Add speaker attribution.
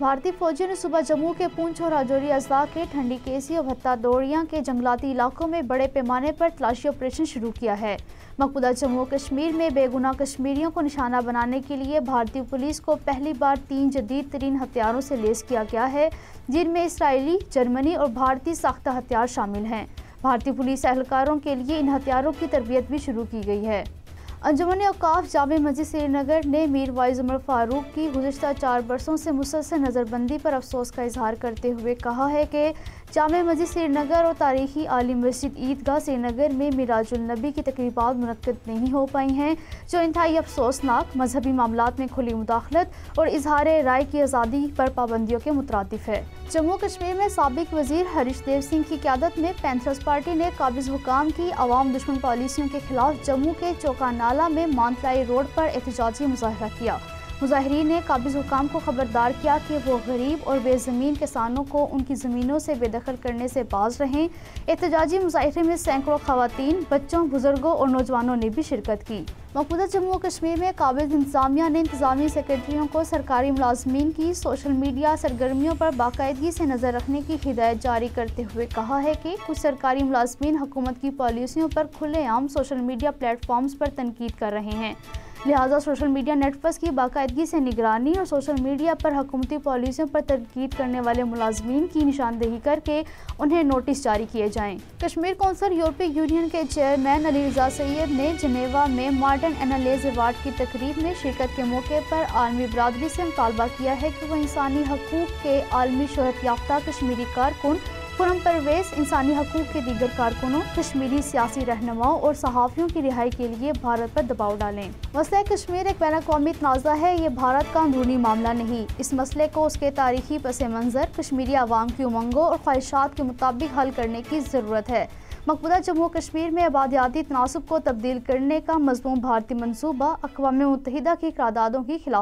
Speaker 1: بھارتی فوجیوں نے صبح جموں کے پونچھ اور راجوری اضلاع کے ٹھنڈی کیسی اور بھتا دوڑیاں کے جنگلاتی علاقوں میں بڑے پیمانے پر تلاشی آپریشن شروع کیا ہے۔ مقبوضہ جموں و کشمیر میں بے گناہ کشمیریوں کو نشانہ بنانے کے لیے بھارتی پولیس کو پہلی بار 3 جدید ترین ہتھیاروں سے لیس کیا گیا ہے، جن میں اسرائیلی، جرمنی اور بھارتی ساختہ ہتھیار شامل ہیں۔ بھارتی پولیس اہلکاروں کے لیے ان ہتھیاروں کی تربیت بھی شروع کی گئی ہے۔ انجمن اوقاف جامع مسجد سری نگر نے میر وائز عمر فاروق کی گزشتہ 4 برسوں سے مسلسل نظر بندی پر افسوس کا اظہار کرتے ہوئے کہا ہے کہ جامع مسجد سری نگر اور تاریخی عالی مسجد عیدگاہ سری نگر میں میراج النبی کی تقریبات منعقد نہیں ہو پائی ہیں، جو انتہائی افسوسناک، مذہبی معاملات میں کھلی مداخلت اور اظہار رائے کی آزادی پر پابندیوں کے مترادف ہے۔ جموں کشمیر میں سابق وزیر ہریش دیو سنگھ کی قیادت میں پینتھرز پارٹی نے قابض حکام کی عوام دشمن پالیسیوں کے خلاف جموں کے چوکا نالہ میں مانتلائی روڈ پر احتجاجی مظاہرہ کیا۔ مظاہرین نے قابض حکام کو خبردار کیا کہ وہ غریب اور بے زمین کسانوں کو ان کی زمینوں سے بے دخل کرنے سے باز رہیں۔ احتجاجی مظاہرے میں سینکڑوں خواتین، بچوں، بزرگوں اور نوجوانوں نے بھی شرکت کی۔ مقبوضہ جموں و کشمیر میں قابض انتظامیہ نے انتظامی سیکرٹریوں کو سرکاری ملازمین کی سوشل میڈیا سرگرمیوں پر باقاعدگی سے نظر رکھنے کی ہدایت جاری کرتے ہوئے کہا ہے کہ کچھ سرکاری ملازمین حکومت کی پالیسیوں پر کھلے عام سوشل میڈیا پلیٹ فارمز پر تنقید کر رہے ہیں، لہٰذا سوشل میڈیا نیٹ ورکس کی باقاعدگی سے نگرانی اور سوشل میڈیا پر حکومتی پالیسیوں پر تنقید کرنے والے ملازمین کی نشاندہی کر کے انہیں نوٹس جاری کیے جائیں۔ کشمیر کونسل یورپی یونین کے چیئرمین علی رضا سید نے جنیوا میں مارٹن اینالیز ایوارڈ کی تقریب میں شرکت کے موقع پر عالمی برادری سے مطالبہ کیا ہے کہ وہ انسانی حقوق کے عالمی شہرت یافتہ کشمیری کارکن خرم پرویز، انسانی حقوق کے دیگر کارکنوں، کشمیری سیاسی رہنماؤں اور صحافیوں کی رہائی کے لیے بھارت پر دباؤ ڈالیں۔ مسئلہ کشمیر ایک بین الاقوامی تنازع ہے، یہ بھارت کا اندرونی معاملہ نہیں۔ اس مسئلے کو اس کے تاریخی پس منظر، کشمیری عوام کی امنگوں اور خواہشات کے مطابق حل کرنے کی ضرورت ہے۔ مقبوضہ جموں و کشمیر میں آبادیاتی تناسب کو تبدیل کرنے کا مضمون بھارتی منصوبہ اقوام متحدہ کی قراردادوں کی خلاف